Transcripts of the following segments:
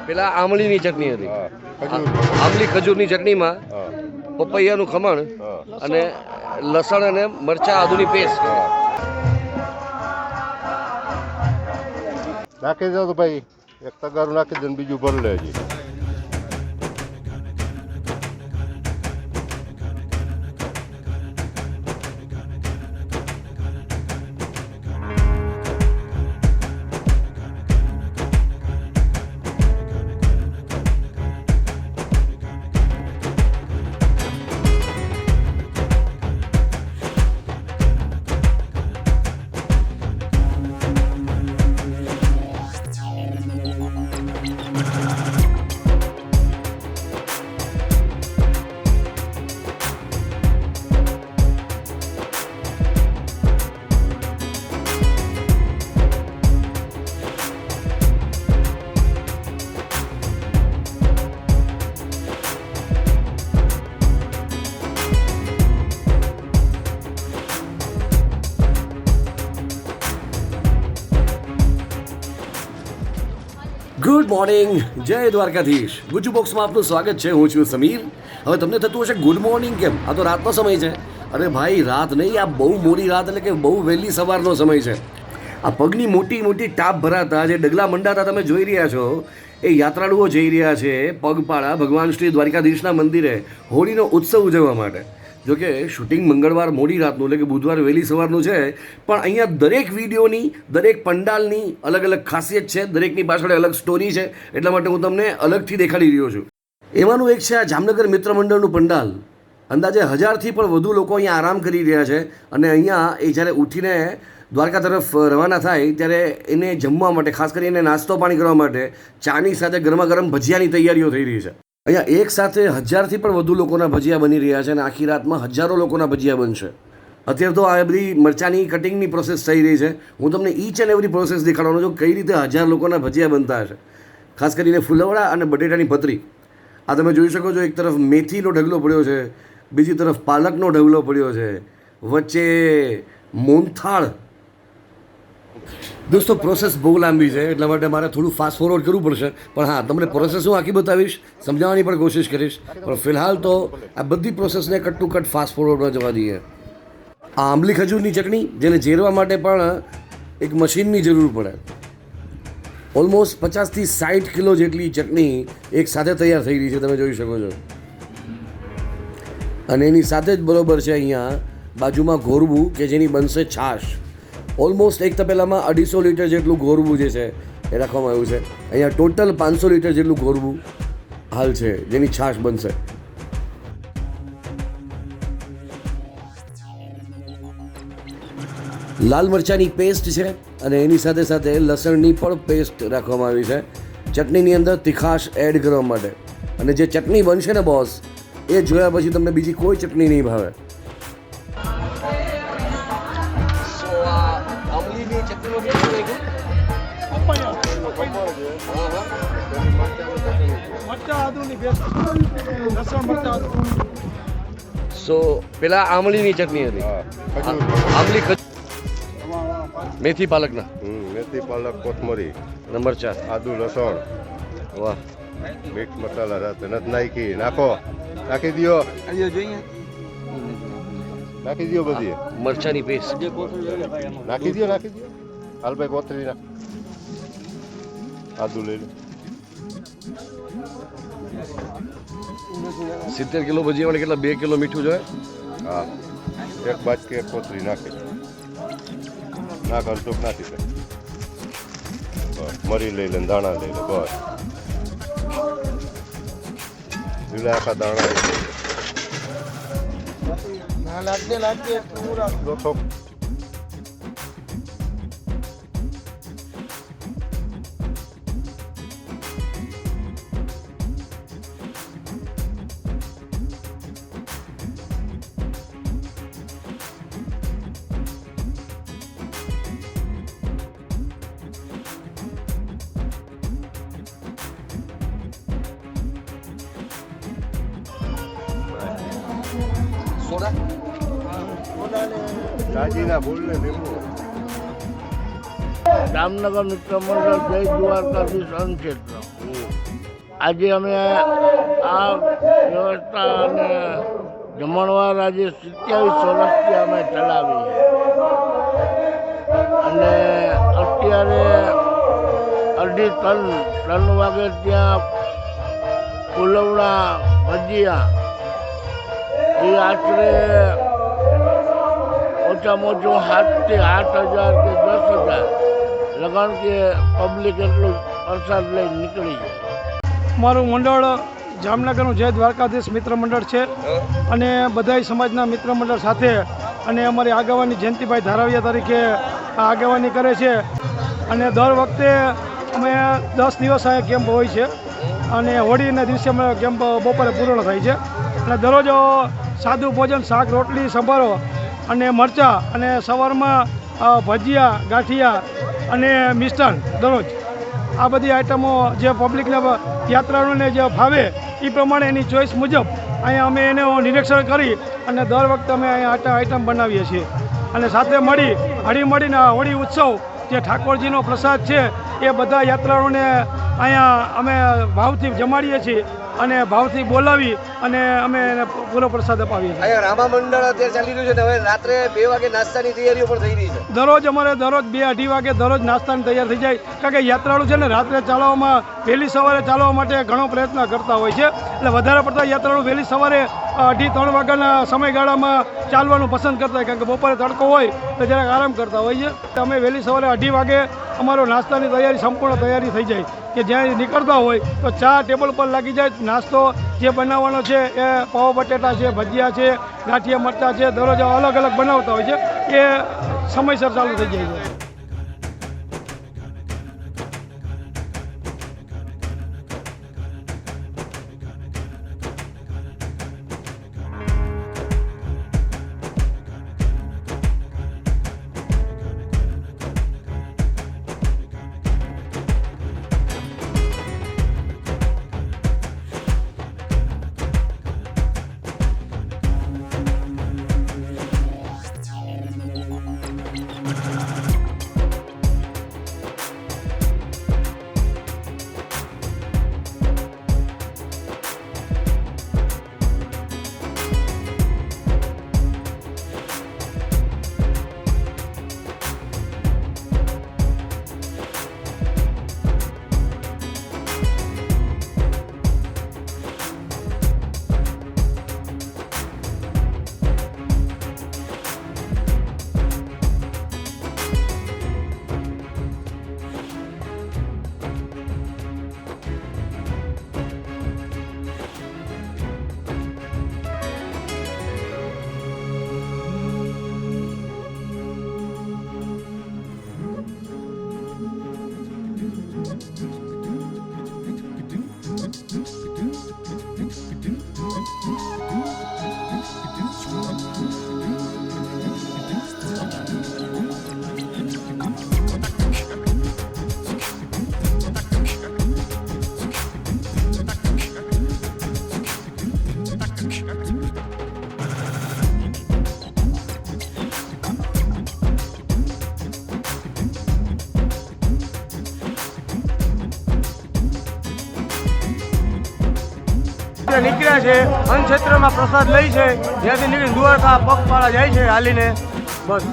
પેલા આમલીની ચટણી હતી. આમલી ખજૂરની ચટણીમાં પપૈયાનું ખમણ અને લસણ અને મરચા આદુની પેસ્ટ. નાખી દો તો ભાઈ, એક તગારું નાખી દે ને બીજું ભરી લેજે. ગુડ મોર્નિંગ, જય દ્વારકાધીશ. ગુજ્જુ બોક્સમાં આપનું સ્વાગત છે. હું છું સમીર. હવે તમને થતું હશે ગુડ મોર્નિંગ કેમ, આ તો રાતનો સમય છે. અરે ભાઈ, રાત નહીં, આ બહુ મોડી રાત એટલે કે બહુ વહેલી સવારનો સમય છે. આ પગની મોટી મોટી ટાપ ભરાતા જે ડગલા મંડાતા તમે જોઈ રહ્યા છો, એ યાત્રાળુઓ જઈ રહ્યા છે પગપાળા ભગવાન શ્રી દ્વારિકાધીશના મંદિરે હોળીનો ઉત્સવ ઉજવવા માટે. જોકે શૂટિંગ મંગળવાર મોડી રાતનું એટલે કે બુધવાર વહેલી સવારનું છે, પણ અહીંયા દરેક વિડીયોની, દરેક પંડાલની અલગ અલગ ખાસિયત છે, દરેકની પાછળ અલગ સ્ટોરી છે. એટલા માટે હું તમને અલગથી દેખાડી રહ્યો છું. એમાંનું એક છે આ જામનગર મિત્ર મંડળનું પંડાલ. અંદાજે 1000થી પણ વધુ લોકો અહીંયા આરામ કરી રહ્યા છે. અને અહીંયા એ જ્યારે ઉઠીને દ્વારકા તરફ રવાના થાય ત્યારે એને જમવા માટે, ખાસ કરીને નાસ્તો પાણી કરવા માટે ચાની સાથે ગરમા ગરમ ભજીયાની તૈયારીઓ થઈ રહી છે. અહીંયા એક સાથે 1000થી પણ વધુ લોકોના ભજીયા બની રહ્યા છે અને આખી રાતમાં હજારો લોકોના ભજીયા બનશે. અત્યારે તો આ બધી મરચાની કટિંગની પ્રોસેસ થઈ રહી છે. હું તમને ઈચ એન્ડ એવરી પ્રોસેસ દેખાડવાનો છું, કઈ રીતે 1000 લોકોના ભજીયા બનતા હશે. ખાસ કરીને ફુલવડા અને બટેટાની પતરી. આ તમે જોઈ શકો છો, એક તરફ મેથીનો ઢગલો પડ્યો છે, બીજી તરફ પાલકનો ઢગલો પડ્યો છે, વચ્ચે મોનથાળ. દોસ્તો, પ્રોસેસ બહુ લાંબી છે, એટલા માટે મારે થોડું ફાસ્ટ ફોરવર્ડ કરવું પડશે. પણ હા, તમને પ્રોસેસ હું આખી બતાવીશ, સમજાવવાની પણ કોશિશ કરીશ. પણ ફિલહાલ તો આ બધી પ્રોસેસને કટ ટુ કટ ફાસ્ટ ફોરવર્ડમાં જવા દઈએ. આ આંબલી ખજૂરની ચટણી, જેને ઝેરવા માટે પણ એક મશીનની જરૂર પડે. ઓલમોસ્ટ 50થી 60 કિલો જેટલી ચટણી એક સાથે તૈયાર થઈ રહી છે, તમે જોઈ શકો છો. અને એની સાથે જ બરોબર છે અહીંયા બાજુમાં ઘોરવું, કે જેની બનશે છાશ. ઓલમોસ્ટ એક તપેલામાં 250 લીટર જેટલું ઘોરવું જે છે એ રાખવામાં આવ્યું છે. અહીંયા ટોટલ 500 લીટર જેટલું ઘોરવું હાલ છે, જેની છાશ બનશે. લાલ મરચાંની પેસ્ટ છે અને એની સાથે સાથે લસણની પણ પેસ્ટ રાખવામાં આવી છે ચટણીની અંદર તીખાશ એડ કરવા માટે. અને જે ચટણી બનશે ને બોસ, એ જોયા પછી તમને બીજી કોઈ ચટણી નહીં ભાવે. સો પેલા આમલીની ચટણી હતી, આમલી મેથી પાલકના, મેથી પાલક, કોથમરી, મરચા, આદુ, લસણ. વાહ. મિક્સ મસાલા સાથે નથી નાખી, નાખો, નાખી દો, નાખી દો બધી મરચાની પેસ્ટ નાખી દો, નાખી દો. હાલ ભાઈ, કોથળી નાખ, આદુ લઈ લો. 70 કિલો ભજીયા માટે કેટલા 2 કિલો મીઠું જોઈએ? હા, એક બાજકી એક કોથળી નાખી, નાખ, અડધું નાખી દે. બસ, મરી લઈ લે, દાણા લઈ લે, બસ, લીલા આખા દાણા લઈ લે. દાજીના બોલને લીંબુ. જામનગર મિત્ર મંડળ, જય દ્વારકાધીશ અન્નક્ષેત્ર. આજે અમે આ વ્યવસ્થા અને જમણવાર આજે 27 વર્ષથી અમે ચલાવી અને અત્યારે અઢી ત્રણ વાગે ત્યાં ફૂલવડા ભજીયા એ આશરે ઓછામાં ઓછું 7,000 થી 8,000 કે 10,000 લગાણ કે પબ્લિક એટલું પ્રસાદ લઈ નીકળી જાય. મારું મંડળ જામનગરનું જય દ્વારકાધીશ મિત્ર મંડળ છે અને બધાય સમાજના મિત્ર મંડળ સાથે અને અમારી આગેવાની જયંતિભાઈ ધારાવિયા તરીકે આ આગેવાની કરે છે અને દર વખતે અમે 10 દિવસ આ કેમ્પ હોય છે અને હોળીના દિવસે અમે કેમ્પ બપોરે પૂર્ણ થાય છે અને દરરોજ સાદું ભોજન શાક રોટલી સંભારો અને મરચાં અને સવારમાં ભજીયા ગાંઠિયા અને મિષ્ટાન દરરોજ આ બધી આઈટમો જે પબ્લિકને યાત્રાળુઓને જે ભાવે એ પ્રમાણે એની ચોઈસ મુજબ અહીંયા અમે એનું નિરીક્ષણ કરી અને દર વખતે અમે અહીંયા આઈટમ બનાવીએ છીએ અને સાથે મળીને આ હોળી ઉત્સવ જે ઠાકોરજીનો પ્રસાદ છે એ બધા યાત્રાળુઓને અહીંયા અમે ભાવથી જમાડીએ છીએ અને ભાવથી બોલાવી અને અમે એને પૂરો પ્રસાદ અપાવીએ છીએ. અહીંયા રામા મંડળ અત્યારે ચાલી રહ્યું છે ને હવે રાત્રે 2 વાગે નાસ્તાની તૈયારીઓ પણ થઈ રહી છે. દરરોજ 2-2:30 વાગે દરરોજ નાસ્તાની તૈયાર થઈ જાય કારણ કે યાત્રાળુ છે ને રાત્રે ચાલવામાં વહેલી સવારે ચાલવા માટે ઘણો પ્રયત્ન કરતા હોય છે એટલે વધારે પડતા યાત્રાળુ વહેલી સવારે 2:30-3 વાગ્યાના સમયગાળામાં ચાલવાનું પસંદ કરતા હોય કારણ કે બપોરે તડકો હોય તો જરાક આરામ કરતા હોય છે. અમે વહેલી સવારે 2:30 વાગે અમારો નાસ્તાની તૈયારી સંપૂર્ણ તૈયારી થઈ જાય કે જ્યાં નીકળતા હોય તો ચા ટેબલ પર લાગી જાય. નાસ્તો જે બનાવવાનો છે એ પાવ બટેટા છે ભજીયા છે ગાંઠિયા મરચાં છે દરરોજ અલગ અલગ બનાવતા હોય છે એ સમયસર ચાલુ થઈ જાય છે. નીકળ્યા છે અન્નક્ષેત્રમાં પ્રસાદ લઈ છે જ્યાંથી નીકળી દ્વારકા પગપાળા જાય છે હાલીને બસ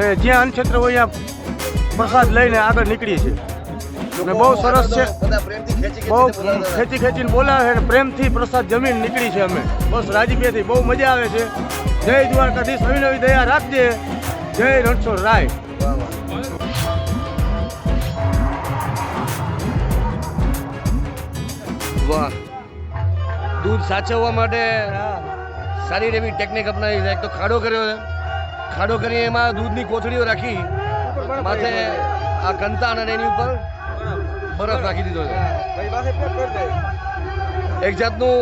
ને જ્યાં અન્નક્ષેત્ર હોય ત્યાં પ્રસાદ લઈને આગળ નીકળીએ છીએ ને બહુ સરસ છે. બહુ ખેંચીને બોલાવે છે અને પ્રેમથી પ્રસાદ જમીન નીકળી છે અમે બસ રાજીપેથી બહુ મજા આવે છે. જય દ્વારકાધીશ અવિનવી દયા રાખજે. જય રણછોડ રાય. વાહ દૂધ સાચવવા માટે સારી એવી ટેકનિક અપનાવી છે. એક તો ખાડો કર્યો છે ખાડો કરી એમાં દૂધની કોથળીઓ રાખી માથે આ કંતાન અને એની ઉપર બરફ રાખી દીધો છે. એક જાતનું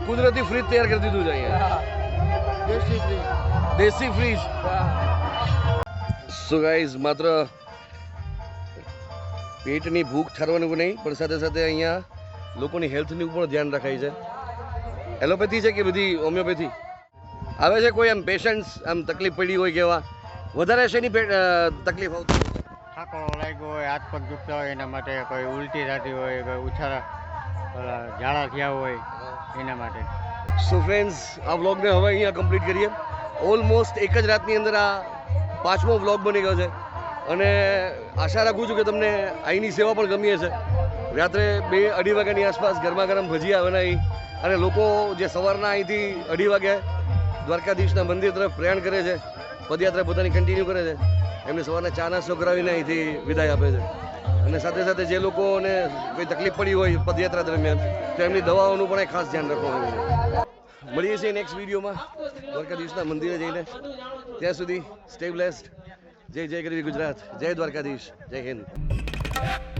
કુદરતી ફ્રીજ તૈયાર કરી દીધું છે અહીંયા દેશી ફ્રીજ. સો ગાઈઝ માત્ર પેટની ભૂખ ઠારવાનું નહીં પણ સાથે સાથે અહીંયા લોકોની હેલ્થની ઉપર ધ્યાન રખાય છે. એલોપેથી છે કે બધી હોમિયોપેથી આવે છે? કોઈ આમ પેશન્ટ્સ આમ તકલીફ પડી હોય કેવા વધારે શેની તકલીફ આવતી? થાકો લાગ્યો હોય હાથ પગ દુખતા હોય એના માટે કોઈ ઉલટી થતી હોય કોઈ ઉછાળા ઝાડા થયા હોય એના માટે. સો ફ્રેન્ડ્સ, આ વ્લોગને હવે અહીંયા કમ્પ્લીટ કરીએ. ઓલમોસ્ટ એક જ રાતની અંદર આ 5મો વ્લોગ બની ગયો છે અને આશા રાખું છું કે તમને અહીંની સેવા પણ ગમી હશે. રાત્રે 2-2:30 વાગ્યાની આસપાસ ગરમા ગરમ ભજીયા બનાવી અને લોકો જે સવારના અહીંથી 2:30 વાગે દ્વારકાધીશના મંદિર તરફ પ્રયાણ કરે છે, પદયાત્રા પોતાની કન્ટિન્યુ કરે છે, એમને સવારના ચા નાસ્તો કરાવીને અહીંથી વિદાય આપે છે. અને સાથે સાથે જે લોકોને કોઈ તકલીફ પડી હોય પદયાત્રા દરમિયાન તો એમની દવાઓનું પણ ખાસ ધ્યાન રાખવાનું છે. મળીએ છીએ નેક્સ્ટ વિડીયોમાં દ્વારકાધીશના મંદિરે જઈને. ત્યાં સુધી સ્ટે બ્લેસ્ડ. જય જય ગરવી ગુજરાત, જય દ્વારકાધીશ, જય હિન્દ.